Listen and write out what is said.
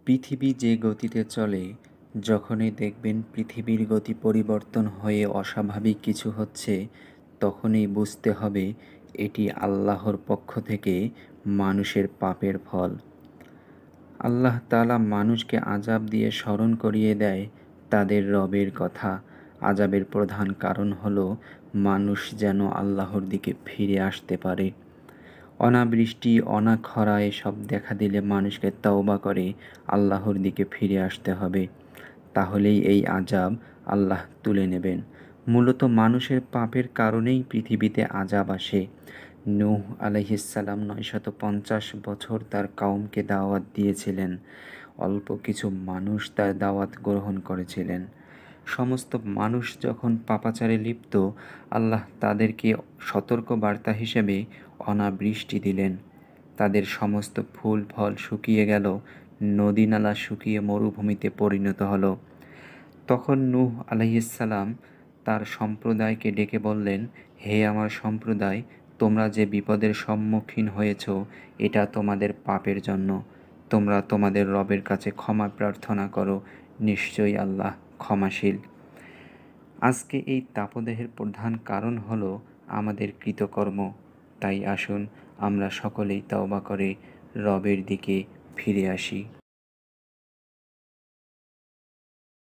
পৃথিবী যে গতিতে চলে, যখনই দেখবেন পৃথিবীর গতি পরিবর্তন হয়ে অস্বাভাবিক কিছু হচ্ছে, তখনই বুঝতে হবে এটি আল্লাহর পক্ষ থেকে মানুষের পাপের ফল। আল্লাহ তাআলা মানুষকে আযাব দিয়ে স্মরণ করিয়ে দেয় তাদের রবের কথা। আযাবের প্রধান কারণ হলো মানুষ যেন আল্লাহর দিকে ফিরে আসতে পারে। অনাবৃষ্টি, অনাখরা এসব দেখা দিলে মানুষকে তওবা করে আল্লাহর দিকে ফিরে আসতে হবে। তাহলেই এই আযাব আল্লাহ তুলে নেবেন। মূলত মানুষের পাপের কারণেই পৃথিবীতে আযাব আসে। নূহ আলাইহিস সালাম ৯৫০ বছর তার কওমকে দাওয়াত দিয়েছিলেন। অল্প কিছু মানুষ তার দাওয়াত গ্রহণ করেছিলেন। সমস্ত মানুষ যখন পাপাচারে লিপ্ত, আল্লাহ তাদেরকে সতর্ক বার্তা হিসেবে অনাবৃষ্টি দিলেন। তাদের সমস্ত ফুল ফল শুকিয়ে গেল, নদী-নালা শুকিয়ে মরুভূমিতে পরিণত হলো। তখন নূহ আলাইহিস সালাম তার সম্প্রদায়কে ডেকে বললেন, হে আমার সম্প্রদায়, তোমরা যে বিপদের সম্মুখীন হয়েছ এটা তোমাদের পাপের জন্য। তোমরা তোমাদের রবের কাছে ক্ষমা প্রার্থনা করো, নিশ্চয়ই আল্লাহ ক্ষমাশীল। আজকে এই তাপদাহের প্রধান কারণ হলো আমাদের কৃতকর্ম। তাই আসুন আমরা সকলেই তওবা করে রবের দিকে ফিরে আসি।